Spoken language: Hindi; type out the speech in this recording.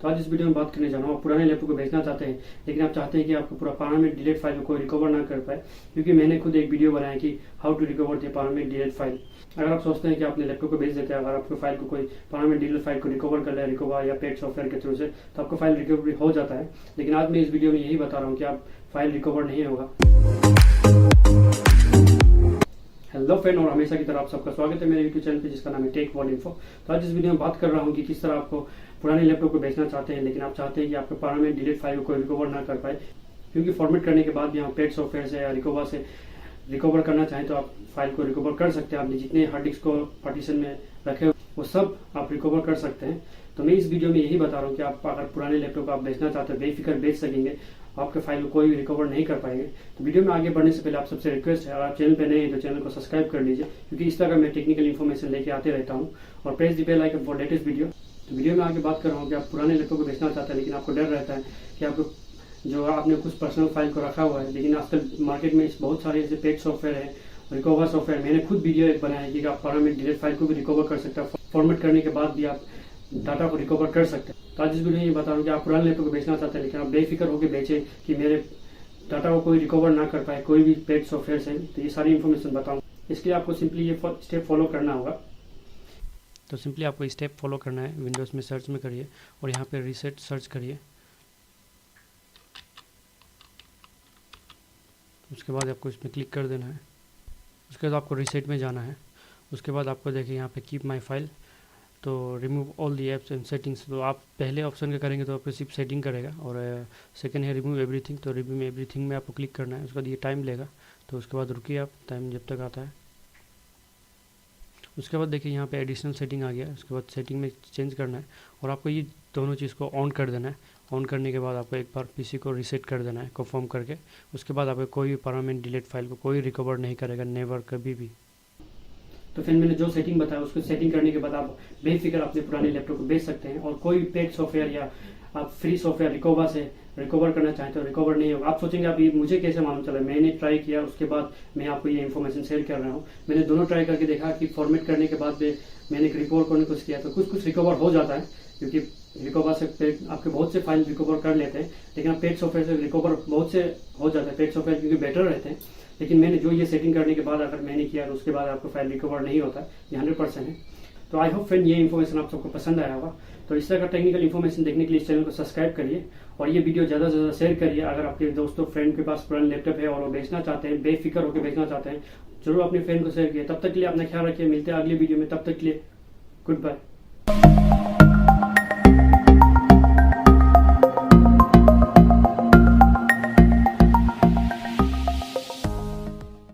तो आज इस वीडियो में बात करने जा रहा हूँ। आप पुराने लैपटॉप को बेचना चाहते हैं लेकिन आप चाहते हैं कि आपको पूरा पानामेड डिलीट फाइल को रिकवर ना कर पाए, क्योंकि मैंने खुद एक वीडियो बनाया कि how to recover the permanent delete file. अगर आप सोचते हैं कि आपने लैपटॉप को बेच देते हैं, अगर आपको फाइल को कोई पानामेड डिलीट फाइल को रिकवर कर ले रिकवर या पेड सॉफ्टवेयर के थ्रू से, तो आपको फाइल रिकवरी हो जाता है। लेकिन आज मैं इस वीडियो में यही बता रहा हूँ कि आप फाइल रिकवर नहीं होगा। हेलो फ्रेंड, और हमेशा की तरह आप सबका स्वागत है मेरे यूट्यूब चैनल पे जिसका नाम है टेक वर्ल्ड इन्फो। तो आज इस वीडियो में बात कर रहा हूँ कि किस तरह आपको पुराने लैपटॉप को बेचना चाहते हैं लेकिन आप चाहते हैं कि आपके पानामेड डिलीट फाइल को रिकवर ना कर पाए, क्योंकि फॉर्मेट करने के बाद भी आप पेड सॉफ्टवेयर से या रिकवर से रिकवर करना चाहें तो आप फाइल को रिकवर कर सकते हैं। आपने जितने हार्ड डिस्क को पार्टीशन में रखे वो सब आप रिकवर कर सकते हैं। तो मैं इस वीडियो में यही बता रहा हूँ कि आप अगर पुराने लैपटॉप को आप बेचना चाहते हैं बेफिक्र बेच सकेंगे, आपके फाइल को कोई भी रिकवर नहीं कर पाएंगे। तो वीडियो में आगे बढ़ने से पहले आप सबसे रिक्वेस्ट है, अगर आप चैनल पे नए हैं तो चैनल को सब्सक्राइब कर लीजिए, क्योंकि इस तरह मैं टेक्निकल इन्फॉर्मेशन लेके आते रहता हूँ। और press the bell icon for latest video. तो वीडियो में आगे बात कर रहा हूँ कि आप पुराने लैपटॉप को बेचना चाहते हैं लेकिन आपको डर रहता है कि आपको जो आपने कुछ पर्सनल फाइल को रखा हुआ है, लेकिन आजकल मार्केट में बहुत सारे ऐसे पेड सॉफ्टवेयर है, रिकवर सॉफ्टवेयर। मैंने खुद वीडियो एक बनाया है कि आप पानामेड डिलीट फाइल को भी रिकवर कर सकते हैं, फॉर्मेट करने के बाद भी आप डाटा को रिकवर कर सकते हैं। तो आज इस वीडियो में ये बता रहा हूँ कि आप पुराने लैपटॉप को बेचना चाहते हैं लेकिन आप बेफिक्र होकर बेचें कि मेरे डाटा को कोई रिकवर ना कर पाए कोई भी पेड सॉफ्टवेयर से। तो ये सारी इन्फॉर्मेशन बताऊँ, इसके लिए आपको सिंपली ये स्टेप फॉलो करना होगा। तो सिंपली आपको स्टेप फॉलो करना है। विंडोज़ में सर्च में करिए और यहाँ पे रीसेट सर्च करिए। उसके बाद आपको इसमें क्लिक कर देना है। उसके बाद आपको रीसेट में जाना है। उसके बाद आपको देखिए यहाँ पे कीप माय फाइल, तो remove all the apps and settings. तो आप पहले ऑप्शन का करेंगे तो आपको सिर्फ सेटिंग करेगा, और सेकंड है रिमूव एवरीथिंग। तो रिमूव एवरीथिंग में आपको क्लिक करना है। उसके बाद ये टाइम लेगा, तो उसके बाद रुकिए आप, टाइम जब तक आता है। उसके बाद देखिए यहाँ पे एडिशनल सेटिंग आ गया। उसके बाद सेटिंग में चेंज करना है और आपको ये दोनों चीज़ को ऑन कर देना है। ऑन करने के बाद आपको एक बार पीसी को रीसेट कर देना है कंफर्म करके। उसके बाद आपको कोई भी परमानेंट डिलीट फाइल को कोई रिकवर नहीं करेगा, नेवर, कभी भी। तो फिर मैंने जो सेटिंग बताया उसको सेटिंग करने के बाद आप बेफिक्र अपने पुराने लैपटॉप को बेच सकते हैं, और कोई भी पेड सॉफ्टवेयर या आप फ्री सॉफ्टवेयर रिकवर से रिकवर करना चाहें तो रिकवर नहीं होगा। आप सोचेंगे आप ये मुझे कैसे मालूम चला, मैंने ट्राई किया उसके बाद मैं आपको ये इन्फॉर्मेशन शेयर कर रहा हूँ। मैंने दोनों ट्राई करके देखा कि फॉर्मेट करने के बाद मैंने रिकवर करने की कोशिश किया तो कुछ रिकवर हो जाता है, क्योंकि रिकवर से आपके बहुत से फाइल रिकवर कर लेते हैं, लेकिन आप पेड सॉफ्टवेयर से रिकवर बहुत से हो जाता है। पेड सॉफ्टवेयर क्योंकि बेटर रहते हैं, लेकिन मैंने जो ये सेटिंग करने के बाद अगर मैंने किया तो उसके बाद आपको फाइल रिकवर नहीं होता, ये 100% है। तो आई होप फ्रेंड ये इन्फॉर्मेशन आप सबको पसंद आया होगा। तो इस तरह का टेक्निकल इन्फॉर्मेशन देखने के लिए इस चैनल को सब्सक्राइब करिए और ये वीडियो ज़्यादा से ज़्यादा शेयर करिए। अगर आपके दोस्तों फ्रेंड के पास पुराना लैपटॉप है और वो बेचना चाहते हैं, बेफिक्र होकर बेचना चाहते हैं, जरूर अपने फ्रेंड को शेयर किए। तब तक के लिए अपना ख्याल रखिए, मिलते हैं अगली वीडियो में। तब तक के लिए गुड बाय।